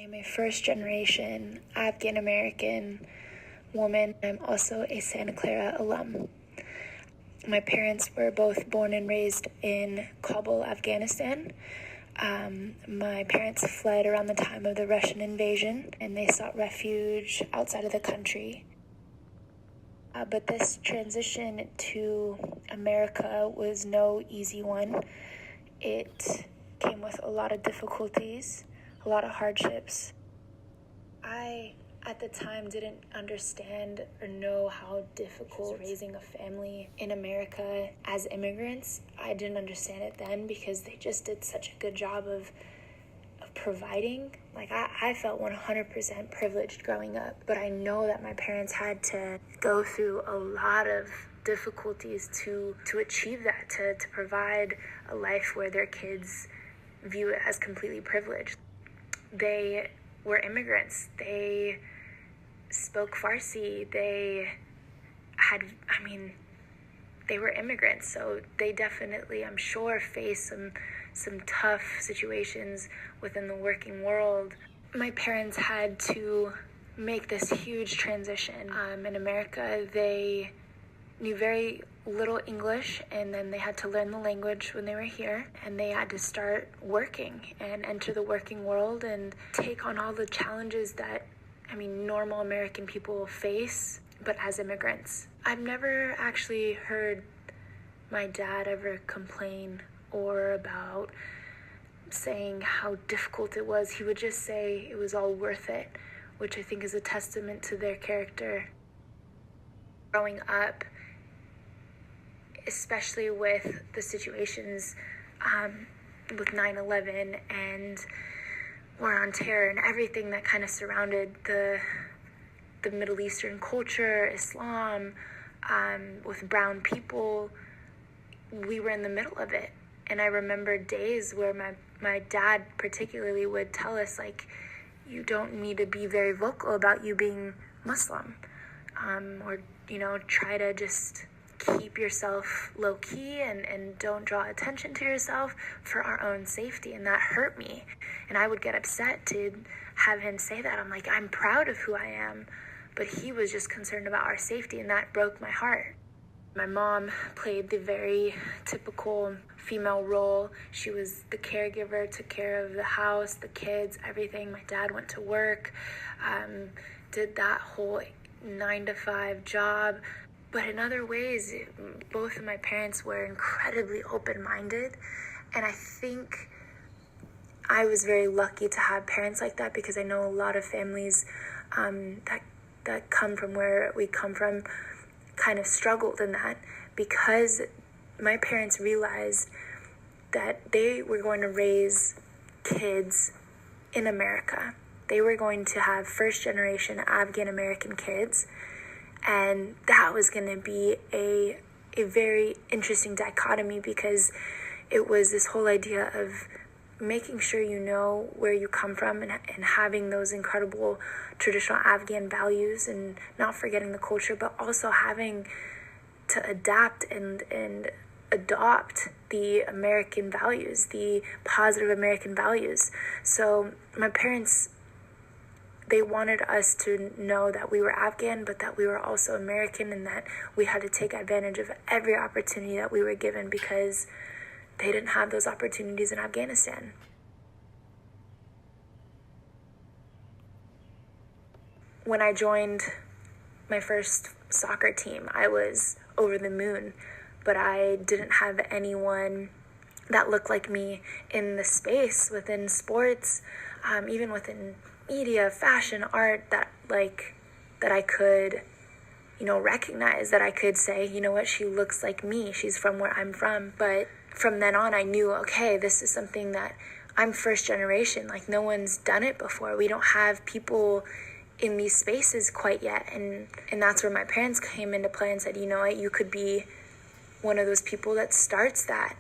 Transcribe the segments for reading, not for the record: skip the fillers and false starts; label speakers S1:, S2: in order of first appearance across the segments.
S1: am a first-generation Afghan-American woman. I'm also a Santa Clara alum. My parents were both born and raised in Kabul, Afghanistan. My parents fled around the time of the Russian invasion, and they sought refuge outside of the country. But this transition to America was no easy one. It came with a lot of difficulties, a lot of hardships. I, at the time, didn't understand or know how difficult raising a family in America as immigrants. I didn't understand it then because they just did such a good job of providing. Like, I felt 100% privileged growing up, but I know that my parents had to go through a lot of difficulties to achieve that, to provide a life where their kids view it as completely privileged. They were immigrants. They spoke Farsi. They were immigrants, so they definitely, I'm sure, faced some tough situations within the working world. My parents had to make this huge transition. In America, they knew very little English, and then they had to learn the language when they were here, and they had to start working and enter the working world and take on all the challenges that, normal American people face, but as immigrants. I've never actually heard my dad ever complain or about saying how difficult it was. He would just say it was all worth it, which I think is a testament to their character. Growing up, especially with the situations with 9/11 and War on Terror and everything that kind of surrounded the Middle Eastern culture, Islam, with brown people, we were in the middle of it. And I remember days where my dad particularly would tell us, like, you don't need to be very vocal about you being Muslim, or, try to just keep yourself low-key and don't draw attention to yourself for our own safety. And that hurt me. And I would get upset to have him say that. I'm like, I'm proud of who I am, but he was just concerned about our safety, and that broke my heart. My mom played the very typical female role. She was the caregiver, took care of the house, the kids, everything. My dad went to work, did that whole 9-to-5 job. But in other ways, both of my parents were incredibly open-minded. And I think I was very lucky to have parents like that, because I know a lot of families that come from where we come from kind of struggled in that, because my parents realized that they were going to raise kids in America. They were going to have first-generation Afghan-American kids, and that was going to be a very interesting dichotomy, because it was this whole idea of making sure you know where you come from and having those incredible traditional Afghan values and not forgetting the culture, but also having to adapt and adopt the American values, the positive American values. So my parents, they wanted us to know that we were Afghan, but that we were also American, and that we had to take advantage of every opportunity that we were given, because they didn't have those opportunities in Afghanistan. When I joined my first soccer team, I was over the moon, but I didn't have anyone that looked like me in the space within sports, even within media, fashion, art, that I could, recognize, that I could say, you know what, she looks like me, she's from where I'm from. But from then on, I knew, okay, this is something that I'm first generation, like no one's done it before. We don't have people in these spaces quite yet. And that's where my parents came into play and said, you know what, you could be one of those people that starts that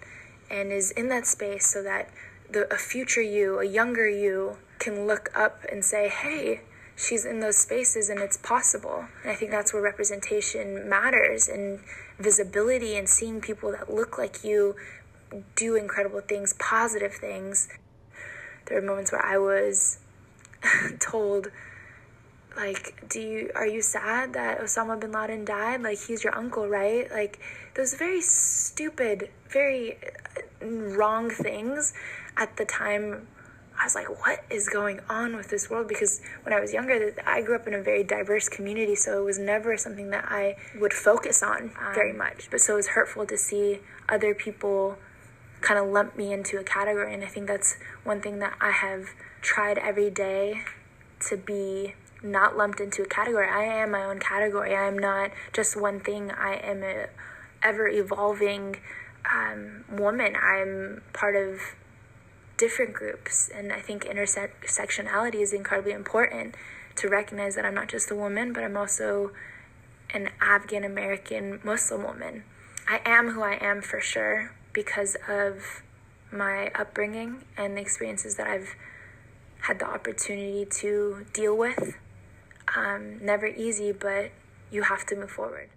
S1: and is in that space, so that a future you, a younger you, can look up and say, hey, she's in those spaces and it's possible. And I think that's where representation matters, and visibility, and seeing people that look like you do incredible things, positive things. There were moments where I was told, like, are you sad that Osama bin Laden died? Like, he's your uncle, right? Like, those very stupid, very wrong things. At the time, I was like, what is going on with this world? Because when I was younger, I grew up in a very diverse community, so it was never something that I would focus on very much. But so it was hurtful to see other people kind of lump me into a category, and I think that's one thing that I have tried every day, to be not lumped into a category. I am my own category. I am not just one thing. I am a ever-evolving woman. I'm part of different groups, and I think intersectionality is incredibly important, to recognize that I'm not just a woman, but I'm also an Afghan-American Muslim woman. I am who I am for sure because of my upbringing and the experiences that I've had the opportunity to deal with. Never easy, but you have to move forward.